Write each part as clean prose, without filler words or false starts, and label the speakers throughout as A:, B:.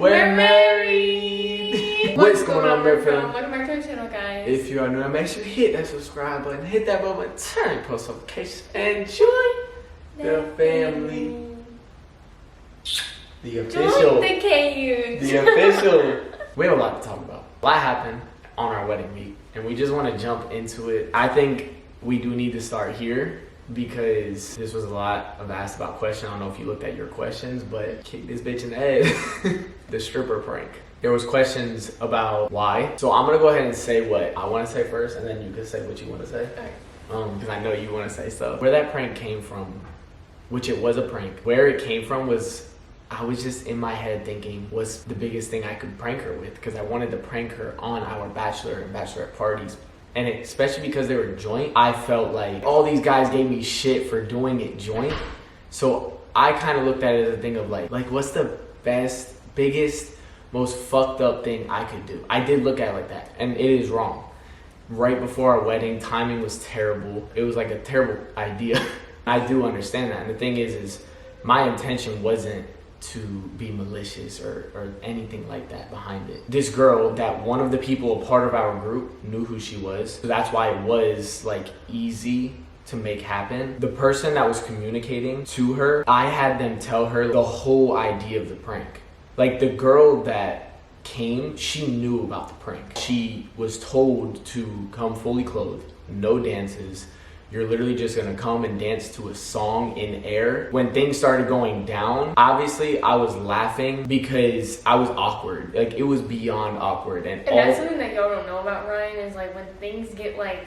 A: We're married! What's going on, Merfam?
B: Welcome back to our channel, guys.
A: If you are new, make sure you hit that subscribe button, hit that bell button, turn post notifications, and join the family. The official.
B: Join the KU.
A: The official. We have a lot to talk about. A lot happened on our wedding week, and we just want to jump into it. I think we do need to start here because this was a lot of asked about questions. I don't know if you looked at your questions, but kick this bitch in the head. The stripper prank. There was questions about why. So I'm gonna go ahead and say what I want to say first, and then you can say what you want to say. Because I know you want to say stuff. Where that prank came from, which it was a prank. Where it came from was, I was just in my head thinking, what's the biggest thing I could prank her with? Because I wanted to prank her on our bachelor and bachelorette parties. And especially because they were joint, I felt like all these guys gave me shit for doing it joint. So I kind of looked at it as a thing of like what's the best, biggest, most fucked up thing I could do? I did look at it like that, and it is wrong. Right before our wedding, timing was terrible. It was like a terrible idea. I do understand that. And the thing is my intention wasn't to be malicious or anything like that behind it. This girl, that one of the people a part of our group knew who she was. So that's why it was like easy to make happen. The person that was communicating to her, I had them tell her the whole idea of the prank. Like the girl that came, she knew about the prank. She was told to come fully clothed, no dances. You're literally just gonna come and dance to a song in air. When things started going down, obviously I was laughing because I was awkward. Like it was beyond awkward. And
B: that's something that y'all don't know about Ryan is like when things get like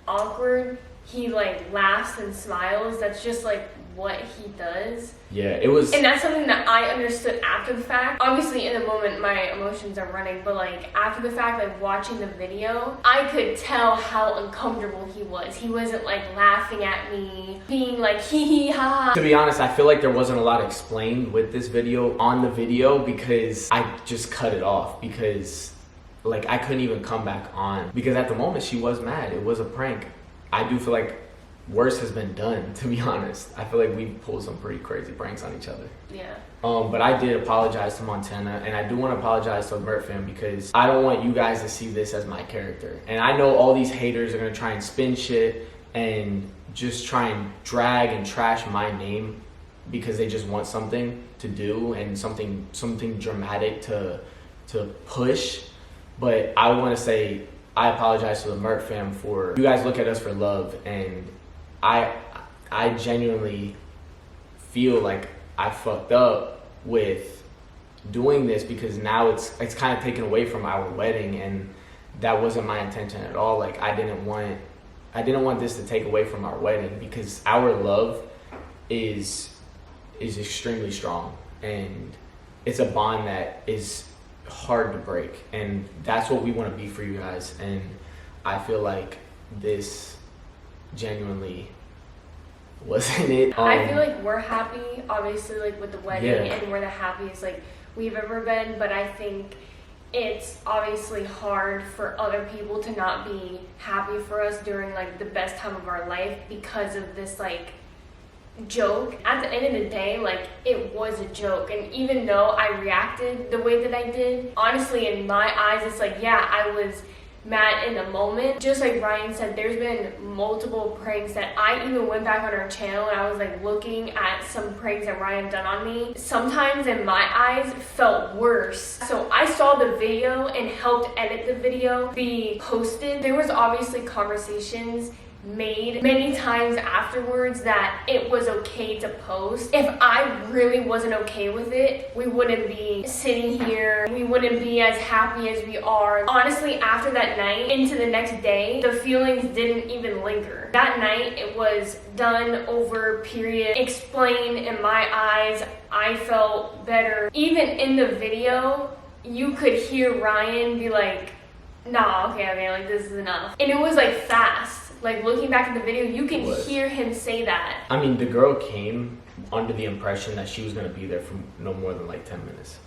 B: awkward, he like laughs and smiles. That's just like what he does.
A: Yeah, it was.
B: And that's something that I understood after the fact. Obviously in the moment my emotions are running, but like after the fact, like watching the video, I could tell how uncomfortable he was. He wasn't like laughing at me, being like hee hee ha.
A: To be honest, I feel like there wasn't a lot explained with this video on the video because I just cut it off because like I couldn't even come back on because at the moment she was mad. It was a prank. I do feel like worse has been done, to be honest. I feel like we've pulled some pretty crazy pranks on each other.
B: Yeah.
A: But I did apologize to Montana, and I do want to apologize to Merfam because I don't want you guys to see this as my character. And I know all these haters are gonna try and spin shit and just try and drag and trash my name because they just want something to do and something dramatic to push. But I want to say I apologize to the Merc fam for you guys look at us for love, and I genuinely feel like I fucked up with doing this because now it's kind of taken away from our wedding, and that wasn't my intention at all. Like I didn't want this to take away from our wedding because our love is extremely strong, and it's a bond that is hard to break, and that's what we want to be for you guys. And I feel like this genuinely wasn't it.
B: I feel like we're happy, obviously, like with the wedding,
A: yeah.
B: And we're the happiest like we've ever been, but I think it's obviously hard for other people to not be happy for us during like the best time of our life because of this like joke. At the end of the day, like it was a joke, and even though I reacted the way that I did, honestly in my eyes it's like, yeah, I was mad in the moment. Just like Ryan said, there's been multiple pranks that I even went back on our channel and I was like looking at some pranks that Ryan done on me. Sometimes in my eyes felt worse. So I saw the video and helped edit the video be posted. There was obviously conversations made many times afterwards that it was okay to post. If I really wasn't okay with it, we wouldn't be sitting here. We wouldn't be as happy as we are. Honestly, after that night, into the next day, the feelings didn't even linger. That night, it was done, over, period. Explained in my eyes. I felt better. Even in the video, you could hear Ryan be like, nah, okay, like this is enough. And it was like fast. Like looking back at the video, you can hear him say that.
A: I mean, the girl came under the impression that she was gonna be there for no more than like 10 minutes.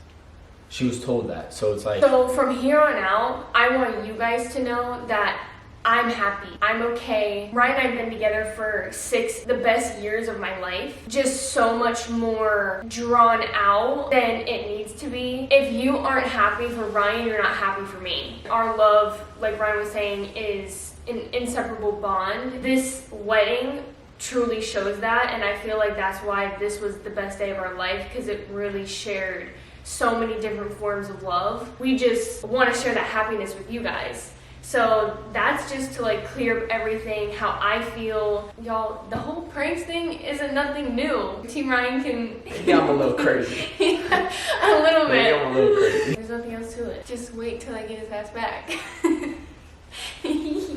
A: She was told that, so it's like.
B: So from here on out, I want you guys to know that I'm happy. I'm okay. Ryan and I have been together for 6, the best years of my life. Just so much more drawn out than it needs to be. If you aren't happy for Ryan, you're not happy for me. Our love, like Ryan was saying, is an inseparable bond. This wedding truly shows that, and I feel like that's why this was the best day of our life, because it really shared so many different forms of love. We just want to share that happiness with you guys. So that's just to like clear up everything, how I feel. Y'all, the whole pranks thing isn't nothing new. Team Ryan can...
A: Yeah, I'm a little crazy.
B: A little bit.
A: Yeah, I'm a little crazy.
B: There's nothing else to it. Just wait till I get his ass back.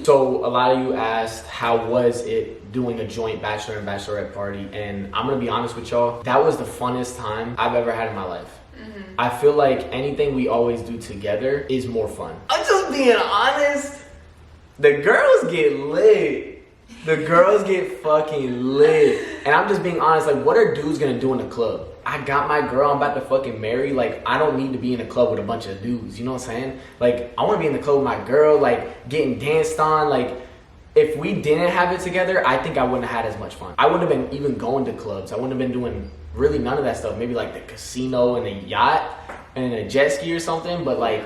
A: So a lot of you asked, how was it doing a joint bachelor and bachelorette party? And I'm gonna be honest with y'all, that was the funnest time I've ever had in my life. I feel like anything we always do together is more fun. I'm just being honest. The girls get lit. The girls get fucking lit. And I'm just being honest, like, what are dudes gonna do in the club? I got my girl I'm about to fucking marry. Like, I don't need to be in a club with a bunch of dudes. You know what I'm saying? Like, I wanna be in the club with my girl, like, getting danced on. Like, if we didn't have it together, I think I wouldn't have had as much fun. I wouldn't have been even going to clubs. I wouldn't have been doing really none of that stuff. Maybe like the casino and the yacht and a jet ski or something. But like,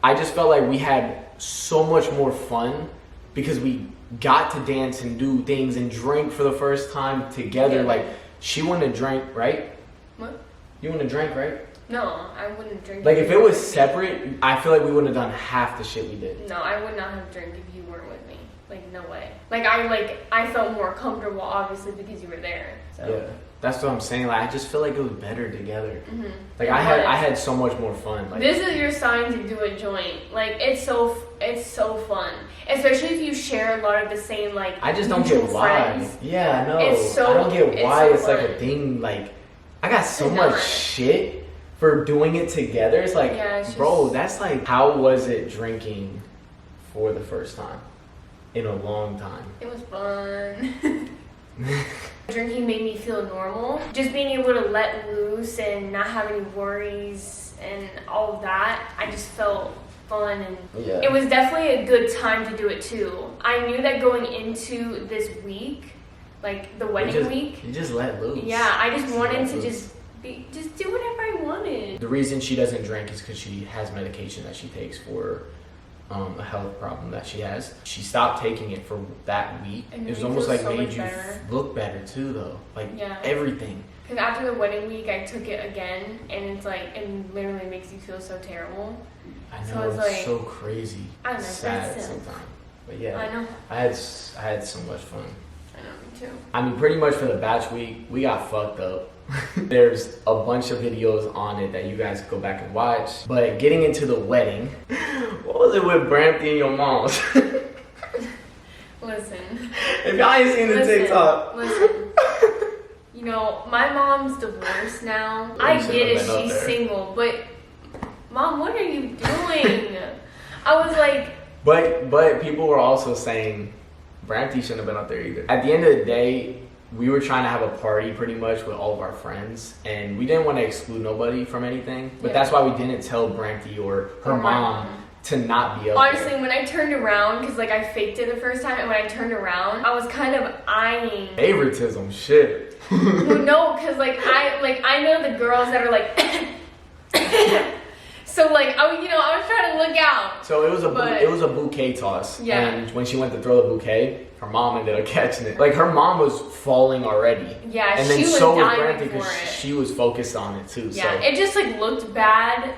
A: I just felt like we had so much more fun because we got to dance and do things and drink for the first time together.
B: Yeah.
A: Like, she wouldn't have drank, right?
B: What?
A: You wouldn't have drank, right?
B: No, I wouldn't drink.
A: Like, if it was separate, I feel like we wouldn't have done half the shit we did.
B: No, I would not have drank if you weren't with me. Like, no way. I felt more comfortable, obviously, because you were there. So.
A: Yeah. That's what I'm saying. Like, I just feel like it was better together.
B: Mm-hmm.
A: Like, I had so much more fun. Like,
B: this is your sign to do a joint. Like, it's so fun, especially if you share a lot of the same like.
A: I just don't get why.
B: Friends.
A: Yeah, I know.
B: It's so,
A: I don't get why it's like
B: fun.
A: a thing. Like, I got so
B: It's
A: much
B: not.
A: shit for doing it together. It's like,
B: Yeah, it's
A: bro,
B: just-
A: that's like, how was it drinking for the first time in a long time?
B: It was fun. Drinking made me feel normal. Just being able to let loose and not have any worries and all of that, I just felt fun, and
A: Yeah.
B: it was definitely a good time to do it too. I knew that going into this week, like the wedding week,
A: You just let loose.
B: yeah, I just wanted
A: let
B: to
A: loose.
B: just do whatever I wanted.
A: The reason she doesn't drink is because she has medication that she takes for a health problem that she has. She stopped taking it for that week.
B: And
A: It was
B: made me
A: almost
B: feel
A: like
B: so
A: made
B: much
A: you
B: better.
A: look better too, though. Like,
B: Yeah.
A: everything.
B: Because after the wedding week, I took it again, and it's like, it literally makes you feel so terrible.
A: I
B: So
A: know,
B: it's
A: it's
B: like-
A: so crazy.
B: I know,
A: Sad
B: that's it.
A: sometimes. But yeah,
B: I know.
A: I had so much fun.
B: I know, me too.
A: I mean, pretty much for the batch week, we got fucked up. There's a bunch of videos on it that you guys can go back and watch. But getting into the wedding, what was it with Brampton and your moms?
B: Listen.
A: If y'all ain't seen the TikTok.
B: Listen. You know, my mom's divorced now.
A: Yeah,
B: I
A: you shouldn't
B: get it,
A: have been up
B: she's
A: there.
B: single, but Mom, what are you doing? I was like,
A: But people were also saying Brampton shouldn't have been up there either. At the end of the day, we were trying to have a party pretty much with all of our friends, and we didn't want to exclude nobody from anything. But
B: Yeah.
A: that's why we didn't tell Brampton or her
B: Or my
A: mom
B: mom.
A: to not be up
B: honestly,
A: there.
B: when I turned around, because like I faked it the first time, and when I turned around, I was kind of eyeing.
A: Favoritism, shit.
B: Well, no, because I know the girls that are like. So like I was trying to look out.
A: So it was
B: But-
A: it was a bouquet toss.
B: Yeah.
A: And when she went to throw the bouquet, her mom ended up catching it. Like, her mom was falling already.
B: Yeah,
A: And
B: she
A: then
B: was
A: so was
B: dying
A: Brampton
B: for
A: because
B: it.
A: she was focused on it too.
B: Yeah,
A: So
B: it just like looked bad,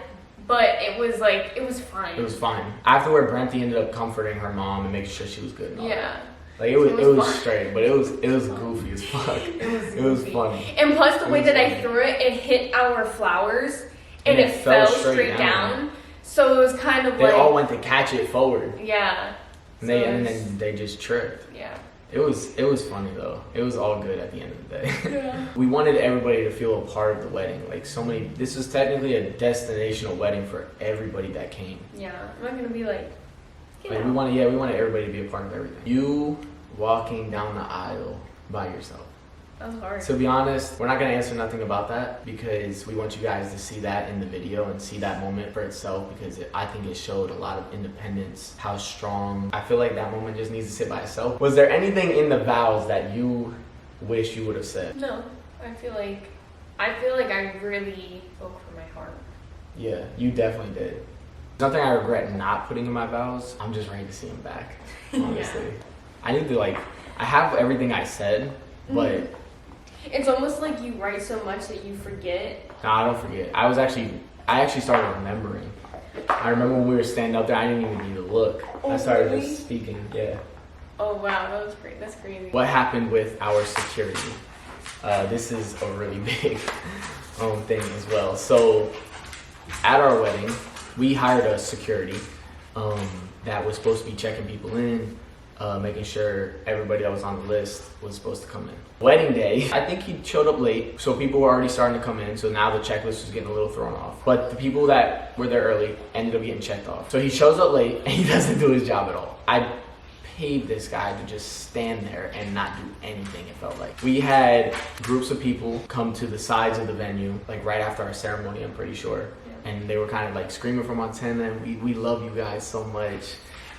B: but it was fine.
A: it was fine. Afterward, Brampton ended up comforting her mom and making sure she was good. And all that.
B: Yeah.
A: Like, it was
B: fun.
A: straight, but it was goofy as fuck. It was
B: goofy.
A: funny.
B: And plus the
A: It
B: way
A: was
B: that I
A: funny.
B: threw it, it hit our flowers and
A: And
B: it fell straight
A: down.
B: down. So it was kind of
A: They
B: like
A: all went to catch it forward,
B: yeah.
A: and
B: So it was-
A: then they just tripped.
B: yeah.
A: It was funny though. It was all good at the end of the day.
B: Yeah.
A: We wanted everybody to feel a part of the wedding. Like, so many. This was technically a destinational wedding for everybody that came.
B: Yeah. I'm not gonna be like, get
A: Like,
B: out.
A: we wanted everybody to be a part of everything. You walking down the aisle by yourself.
B: That was hard.
A: To be honest, we're not gonna answer nothing about that because we want you guys to see that in the video and see that moment for itself because I think it showed a lot of independence, how strong. I feel like that moment just needs to sit by itself. Was there anything in the vows that you wish you would have said?
B: No, I feel like I really spoke from my heart.
A: Yeah, you definitely did. Nothing I regret not putting in my vows. I'm just ready to see them back, honestly.
B: Yeah.
A: I need to I have everything I said, but
B: It's almost like you write so much that you forget.
A: no, I don't forget. I actually started remembering. I remember when we were standing up there, I didn't even need to look.
B: Oh,
A: I started
B: really?
A: just speaking, yeah.
B: Oh wow, that was great. That's crazy.
A: What happened with our security? This is a really big thing as well. So at our wedding, we hired a security that was supposed to be checking people in, making sure everybody that was on the list was supposed to come in. Wedding day, I think he showed up late, so people were already starting to come in, so now the checklist was getting a little thrown off. But the people that were there early ended up getting checked off. So he shows up late and he doesn't do his job at all. I paid this guy to just stand there and not do anything, it felt like. We had groups of people come to the sides of the venue, like right after our ceremony, I'm pretty sure.
B: Yeah.
A: And they were kind of like screaming from Montana, and we love you guys so much.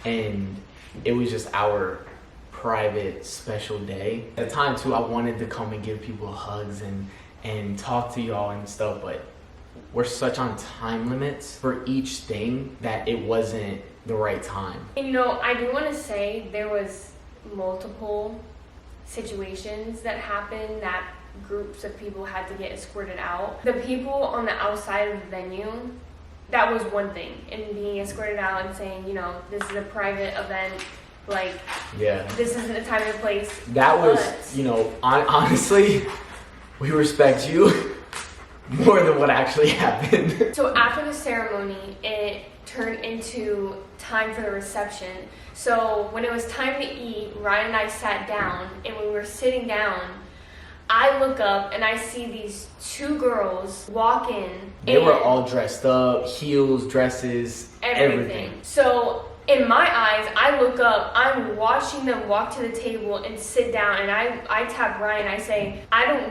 A: And it was just our private special day. At the time too, I wanted to come and give people hugs and talk to y'all and stuff, but we're such on time limits for each thing that it wasn't the right time.
B: And you know, I do want to say there was multiple situations that happened that groups of people had to get escorted out. The people on the outside of the venue, that was one thing. And being escorted out and saying, you know, this is a private event, like,
A: Yeah.
B: this isn't the time and place.
A: That was,
B: But-
A: you know, honestly, we respect you more than what actually happened.
B: So after the ceremony, it turned into time for the reception. So when it was time to eat, Ryan and I sat down, and when we were sitting down, I look up and I see these two girls walk in.
A: They were all dressed up, heels, dresses, everything.
B: So in my eyes, I look up, I'm watching them walk to the table and sit down, and I tap Ryan, I say,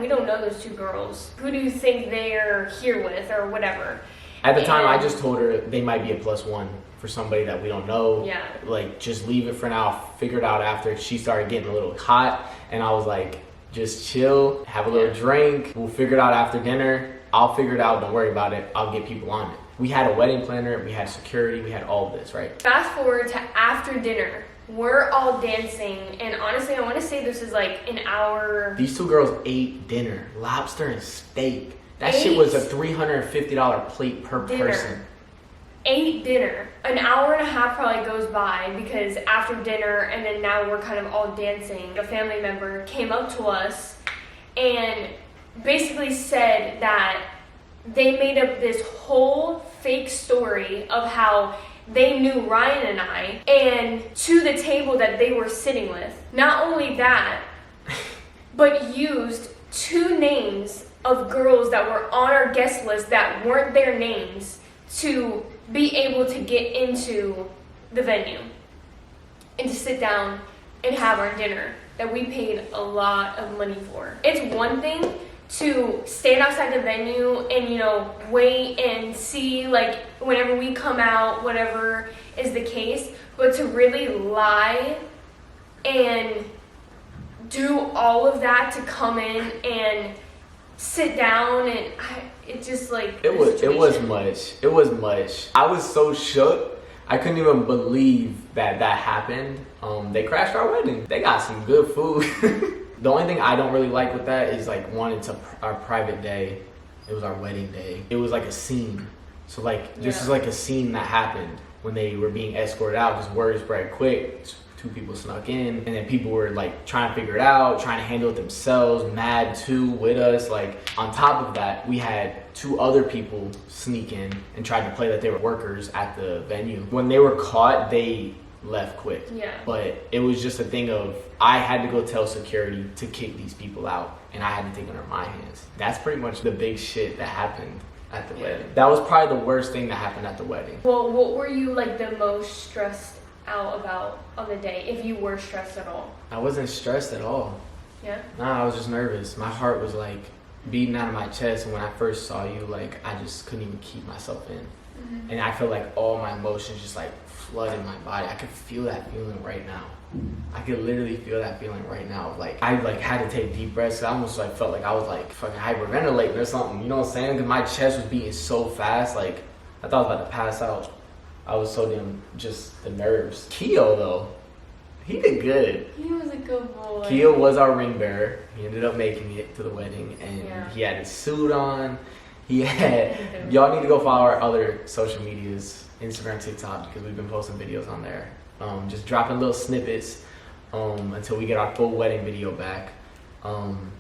B: we don't know those two girls. Who do you think they're here with, or whatever?
A: At the time, I
B: And-
A: just told her they might be a +1 for somebody that we don't know.
B: Yeah.
A: Like, just leave it for now. Figure it out after. She started getting a little hot, and I was like, just chill, have a little drink. We'll figure it out after dinner. I'll figure it out. Don't worry about it. I'll get people on it. We had a wedding planner. We had security. We had all of this, right?
B: Fast forward to after dinner. We're all dancing, and honestly, I want to say this is like an hour.
A: These two girls ate dinner, lobster and steak. That shit was a $350 plate per person.
B: Ate dinner. An hour and a half probably goes by because after dinner, and then now we're kind of all dancing. A family member came up to us and basically said that they made up this whole fake story of how they knew Ryan and I, and to the table that they were sitting with. Not only that, but used two names of girls that were on our guest list that weren't their names to be able to get into the venue and to sit down and have our dinner that we paid a lot of money for. It's one thing to stand outside the venue and, you know, wait and see, like, whenever we come out, whatever is the case, but to really lie and do all of that to come in and sit down, and it just like
A: It was much. I was so shook. I couldn't even believe that happened. They crashed our wedding. They got some good food. The only thing I don't really like with that is, like, one, it's our private day. It was our wedding day. It was like a scene. So, like, this is like a scene that happened when they were being escorted out, because word spread quick. Two people snuck in, and then people were, like, trying to figure it out, trying to handle it themselves, mad too with us. Like, on top of that, we had two other people sneak in and tried to play that they were workers at the venue. When they were caught, they left quick.
B: Yeah.
A: But it was just a thing of, I had to go tell security to kick these people out, and I had to take it in my hands. That's pretty much the big shit that happened at the wedding. That was probably the worst thing that happened at the wedding.
B: Well, what were you, like, the most stressed out about on the day, if you were stressed at all?
A: I wasn't stressed at all.
B: Yeah.
A: Nah, I was just nervous. My heart was like beating out of my chest, and when I first saw you, like I just couldn't even keep myself in. And I feel like all my emotions just like flooded my body. I could feel that feeling right now. I could literally feel that feeling right now. Like I like had to take deep breaths. I almost like felt like I was like fucking hyperventilating or something. You know what I'm saying? Because my chest was beating so fast. Like I thought I was about to pass out. I was so damn just the nerves. Keo though, he did good.
B: He was a good boy.
A: Keo was our ring bearer. He ended up making it to the wedding, and
B: Yeah.
A: he had his suit on. He had. Y'all need to go follow our other social medias, Instagram, TikTok, because we've been posting videos on there. Just dropping little snippets until we get our full wedding video back.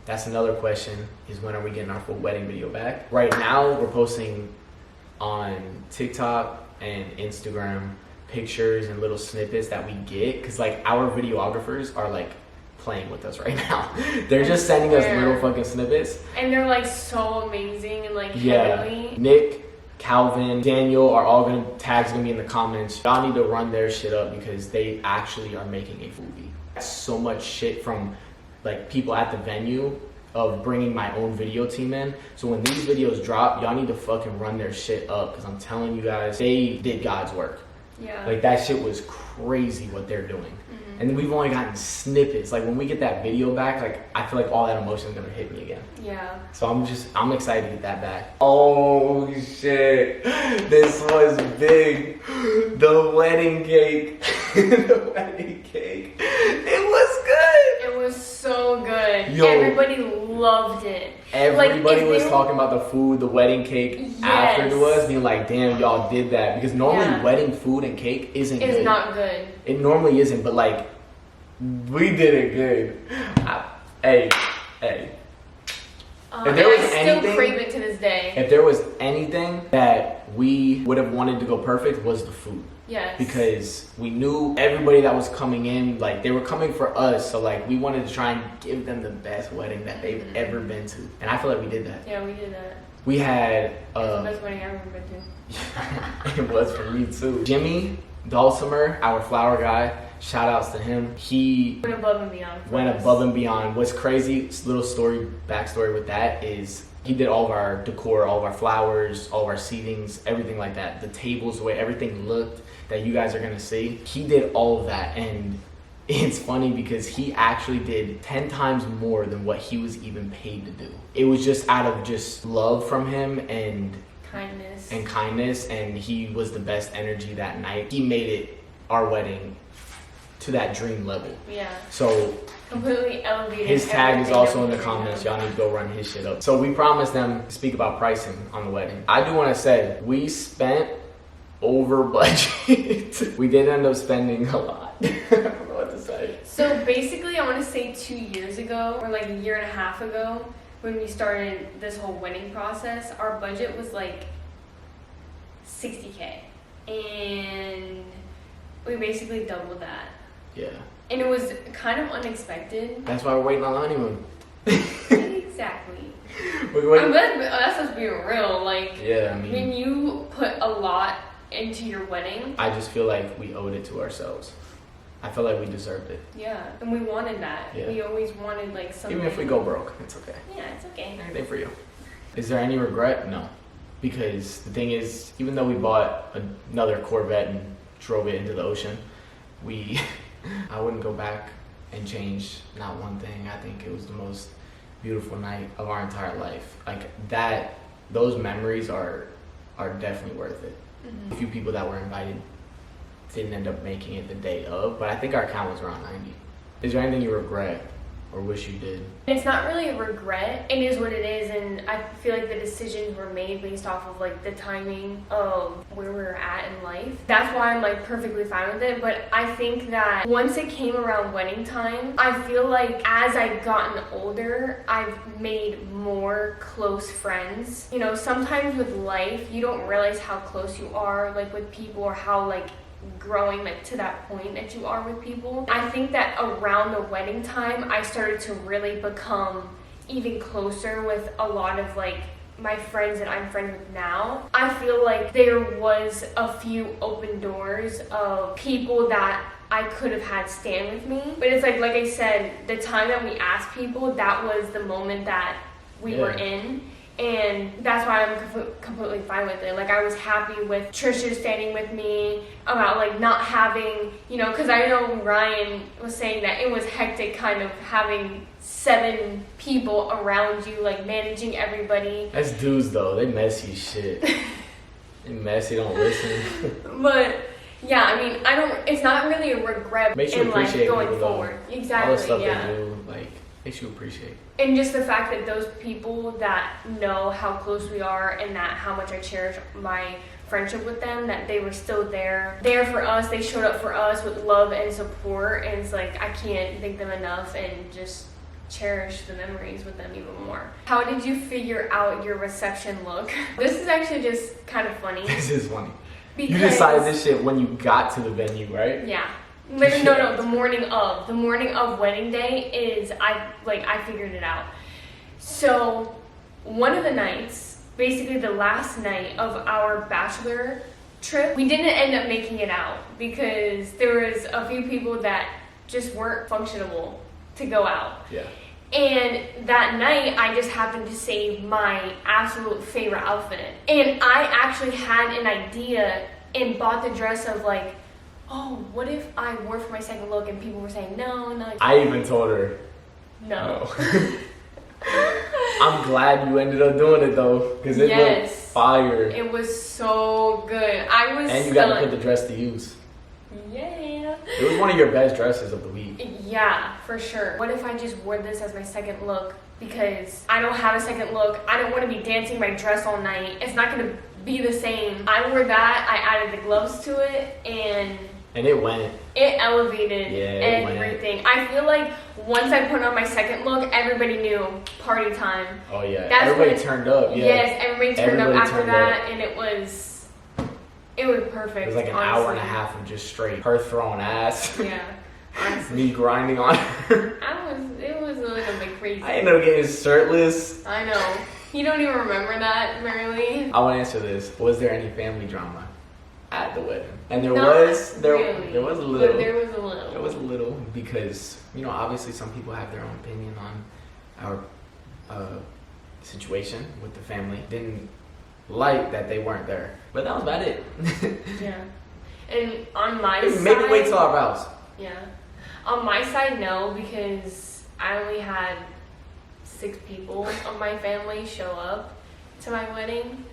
A: That's another question: is when are we getting our full wedding video back? Right now, we're posting on TikTok and Instagram pictures and little snippets that we get, because like our videographers are like playing with us right now. They're just sending us little fucking snippets.
B: And they're like so amazing and like
A: Yeah.
B: heavenly.
A: Nick, Calvin, Daniel are all tags gonna be in the comments. Y'all need to run their shit up because they actually are making a movie. So much shit from like people at the venue of bringing my own video team in. So when these videos drop, y'all need to fucking run their shit up, because I'm telling you guys, they did God's work.
B: Yeah.
A: Like that shit was crazy what they're doing. And we've only gotten snippets. Like when we get that video back, like I feel like all that emotion is gonna hit me again.
B: Yeah.
A: So I'm excited to get that back. Oh shit, this was big. The wedding cake, the wedding cake. It was good.
B: It was so good.
A: Yo.
B: Everybody loved it.
A: Everybody
B: Like, if
A: was
B: they-
A: talking about the food, the wedding cake
B: Yes.
A: afterwards, being like, damn, y'all did that. Because normally
B: Yeah.
A: wedding food and cake isn't
B: It's
A: good.
B: not good.
A: It normally isn't, but like, we did it good. Hey. If there was
B: and I still
A: anything-
B: crave it to this day.
A: If there was anything that we would have wanted to go perfect, was the food.
B: Yes.
A: Because we knew everybody that was coming in, like they were coming for us, so like we wanted to try and give them the best wedding that they've ever been to, and I feel like we did that.
B: Yeah, we did that.
A: We had
B: It's the best wedding I've ever been to.
A: it was for me too. Jimmy Dulcimer, our flower guy, shout outs to him. He
B: Went above and beyond. for
A: went
B: us.
A: above and beyond. What's crazy, little backstory with that is he did all of our decor, all of our flowers, all of our seatings, everything like that. The tables, the way everything looked that you guys are gonna see. He did all of that, and it's funny because he actually did 10 times more than what he was even paid to do. It was just out of just love from him and kindness, and he was the best energy that night. He made it our wedding to that dream level.
B: Yeah.
A: So
B: Completely elevated.
A: his tag is
B: everything
A: also
B: that
A: in
B: we
A: the
B: were
A: comments.
B: doing.
A: Y'all need to go run his shit up. So we promised them to speak about pricing on the wedding. I do want to say we spent over budget. We did end up spending a lot. I don't know what to say.
B: So basically, I want to say 2 years ago, or like a year and a half ago, when we started this whole wedding process, our budget was like $60K, and we basically doubled that.
A: Yeah.
B: And it was kind of unexpected.
A: That's why we're waiting on the honeymoon.
B: Exactly.
A: We're waiting.
B: I'm glad that's just being real. Like,
A: Yeah, I
B: when
A: mean,
B: you put a lot into your wedding,
A: I just feel like we owed it to ourselves. I feel like we deserved it.
B: yeah, and we wanted that.
A: Yeah.
B: We always wanted like something.
A: Even if we go broke, it's okay.
B: Yeah, it's okay.
A: Anything for you. Is there any regret? No. Because the thing is, even though we bought another Corvette and drove it into the ocean, I wouldn't go back and change not one thing. I think it was the most beautiful night of our entire life. Like that, those memories are definitely worth it.
B: Mm-hmm.
A: A few people that were invited didn't end up making it the day of, but I think our count was around 90. Is there anything you regret or wish you did?
B: It's not really a regret. It is what it is, and I feel like the decisions were made based off of like the timing of where we were at in life. That's why I'm like perfectly fine with it. But I think that once it came around wedding time, I feel like as I've gotten older, I've made more close friends. You know, sometimes with life, you don't realize how close you are like with people, or how like growing like to that point that you are with people. I think that around the wedding time, I started to really become even closer with a lot of like my friends that I'm friends with now, I feel like there was a few open doors of people that I could have had stand with me. But it's like I said, the time that we asked people, that was the moment that we were in. And that's why I'm completely fine with it. Like, I was happy with Trisha standing with me about, like, not having, you know, because I know Ryan was saying that it was hectic kind of having 7 people around you, like, managing everybody.
A: That's dudes, though. They messy as shit. They messy, don't listen.
B: But, yeah, I mean, it's not really a regret
A: Makes you
B: in life
A: appreciate
B: going
A: people,
B: forward.
A: though.
B: Exactly,
A: All the stuff
B: yeah.
A: they do, like, makes you appreciate.
B: And just the fact that those people that know how close we are and that how much I cherish my friendship with them, that they were still there for us. They showed up for us with love and support, and it's like I can't thank them enough and just cherish the memories with them even more. How did you figure out your reception look? This is actually just kind of funny.
A: This is funny.
B: Because,
A: you decided this shit when you got to the venue, right?
B: Yeah. No, the morning of wedding day is I figured it out. So one of the nights, basically the last night of our bachelor trip, we didn't end up making it out because there was a few people that just weren't functionable to go out.
A: Yeah.
B: And that night, I just happened to save my absolute favorite outfit. And I actually had an idea and bought the dress of like, oh, what if I wore for my second look and people were saying no.
A: I even told her
B: no.
A: I'm glad you ended up doing it though, because it looked fire.
B: It was so good. I was
A: And you got to put the dress to use.
B: Yeah.
A: It was one of your best dresses of the week.
B: Yeah, for sure. What if I just wore this as my second look? Because I don't have a second look. I don't want to be dancing my dress all night. It's not going to be the same. I wore that. I added the gloves to it, and
A: it went.
B: It elevated everything. I feel like once I put on my second look, everybody knew party time.
A: Oh yeah, everybody turned up. Yeah.
B: Yes, everybody turned up after that, and it was perfect.
A: It was like an hour and a half of just straight her throwing ass.
B: Yeah, honestly.
A: Me grinding on her.
B: It was a little bit crazy.
A: I ended up getting shirtless.
B: I know. You don't even remember that, Merrily?
A: I want to answer this. Was there any family drama at the wedding? And there was a little.
B: There was a little.
A: There was a little because, you know, obviously some people have their own opinion on our situation with the family. Didn't like that they weren't there. But that was about it.
B: Yeah. And on my side...
A: Maybe wait till our vows.
B: Yeah. On my side, no, because I only had 6 people of my family show up to my wedding.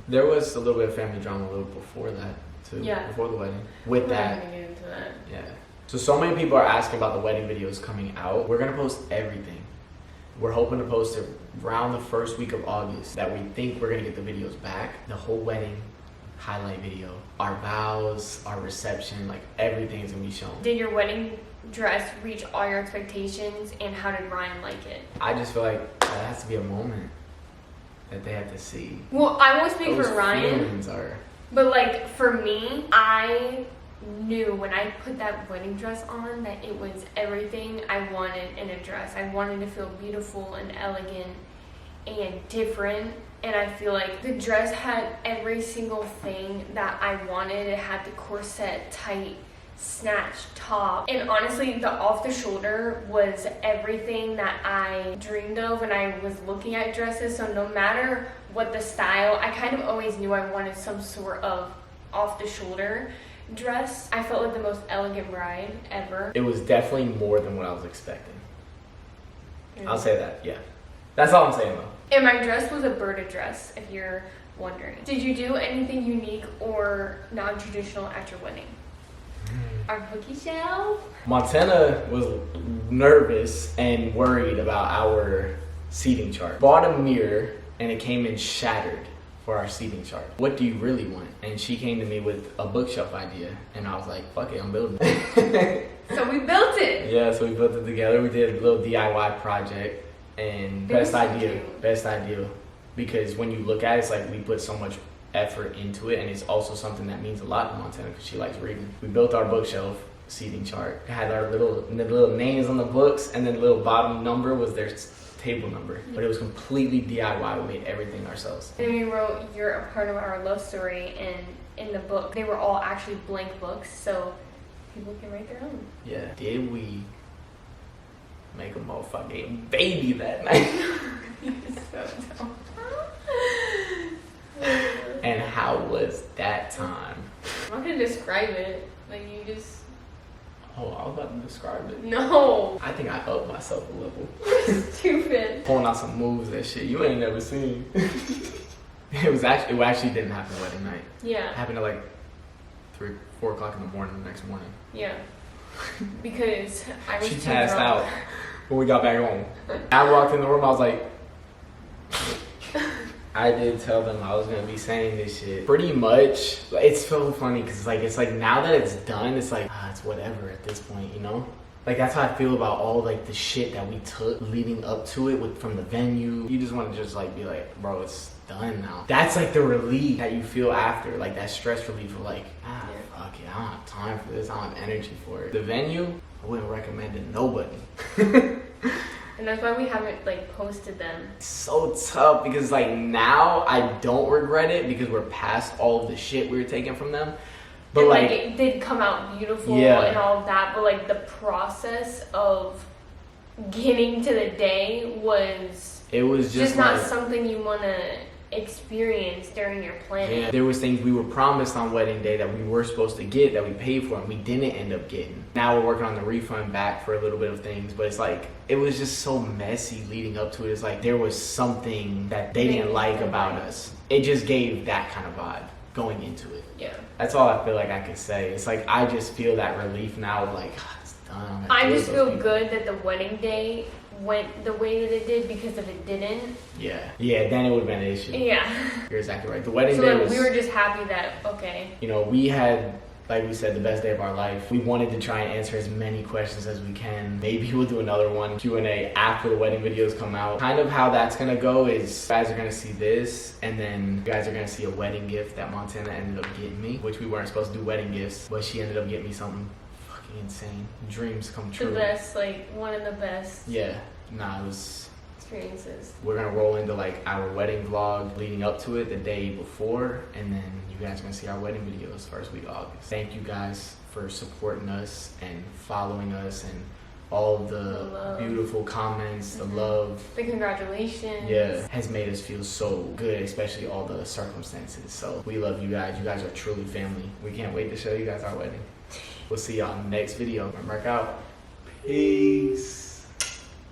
A: There was a little bit of family drama a little before that, too.
B: Yeah.
A: Before the wedding. With that.
B: I'm not gonna get into that.
A: Yeah. So many people are asking about the wedding videos coming out. We're going to post everything. We're hoping to post it around the first week of August that we think we're going to get the videos back. The whole wedding highlight video, our vows, our reception, like everything is going to be shown.
B: Did your wedding dress reach all your expectations, and how did Ryan like it?
A: I just feel like that has to be a moment that they have to see.
B: Well, I won't speak
A: Those
B: for Ryan,
A: feelings are...
B: but like for me, I knew when I put that wedding dress on that it was everything I wanted in a dress. I wanted to feel beautiful and elegant and different, and I feel like the dress had every single thing that I wanted. It had the corset, tight, snatched top, and honestly the off the shoulder was everything that I dreamed of when I was looking at dresses. So no matter what the style, I kind of always knew I wanted some sort of off the shoulder dress. I felt like the most elegant bride ever.
A: It was definitely more than what I was expecting. I'll say that, yeah. That's all I'm saying though.
B: And my dress was a Berta dress, if you're wondering. Did you do anything unique or non-traditional at your wedding? Our cookie shelf?
A: Montana was nervous and worried about our seating chart. Bought a mirror and it came in shattered for our seating chart. What do you really want? And she came to me with a bookshelf idea, and I was like, fuck it, I'm building it.
B: So we built it.
A: Yeah, so we built it together. We did a little DIY project, and best idea. Because when you look at it, it's like we put so much effort into it, and it's also something that means a lot to Montana because she likes reading. We built our bookshelf seating chart. It had our little names on the books, and then the little bottom number was their table number, but it was completely DIY. We made everything ourselves.
B: And then we wrote "You're a part of our love story," and in the book, they were all actually blank books, so people can write their own.
A: Yeah. Did we make a motherfucking baby that night?
B: So dumb.
A: And how was that time?
B: I'm not gonna describe it. Like, you just.
A: Oh, I was about to describe it.
B: No.
A: I think I upped myself a level.
B: Stupid.
A: Pulling out some moves that shit you ain't never seen. It actually didn't happen wedding night. It
B: Yeah.
A: happened at like 3, 4 o'clock in the morning the next morning.
B: Yeah. Because I was
A: She
B: too
A: passed
B: drunk.
A: out when we got back home. I walked in the room, I was like, I did tell them I was gonna be saying this shit. Pretty much, it's so funny because it's like now that it's done, it's like, it's whatever at this point, you know? Like that's how I feel about all like the shit that we took leading up to it from the venue. You just want to just like be like, bro, it's done now. That's like the relief that you feel after, like that stress relief of like, fuck it, I don't have time for this, I don't have energy for it. The venue, I wouldn't recommend it to nobody.
B: And that's why we haven't like posted them.
A: So tough because like now I don't regret it because we're past all of the shit we were taking from them. But
B: And,
A: like
B: it did come out beautiful
A: Yeah.
B: and all of that, but like the process of getting to the day was
A: it was
B: just
A: just
B: not
A: like,
B: something you want to experience during your planning.
A: yeah, there was things we were promised on wedding day that we were supposed to get that we paid for and we didn't end up getting. Now we're working on the refund back for a little bit of things, but it's like it was just so messy leading up to it. It's like there was something that they didn't like about us. It just gave that kind of vibe going into it.
B: Yeah.
A: That's all I feel like I could say. It's like I just feel that relief now, like it's done.
B: I just feel good that the wedding day went the way that it did, because if it didn't,
A: Yeah, then it would have been an issue.
B: yeah.
A: You're exactly right. The wedding
B: So
A: day
B: like,
A: was,
B: we were just happy that, okay.
A: you know, we had, like we said, the best day of our life. We wanted to try and answer as many questions as we can. Maybe we'll do another one, Q&A, after the wedding videos come out. Kind of how that's gonna go is you guys are gonna see this, and then you guys are gonna see a wedding gift that Montana ended up getting me, which we weren't supposed to do wedding gifts, but she ended up getting me something fucking insane. Dreams come
B: The
A: true.
B: best, like one of the best
A: Yeah, it was...
B: experiences.
A: We're gonna roll into like our wedding vlog leading up to it the day before, and then you guys are gonna see our wedding videos first week of August. Thank you guys for supporting us and following us and all of the
B: love.
A: beautiful comments, the love.
B: The congratulations.
A: Yeah, has made us feel so good, especially all the circumstances. So we love you guys. You guys are truly family. We can't wait to show you guys our wedding. We'll see y'all in the next video. Remember, out. Peace.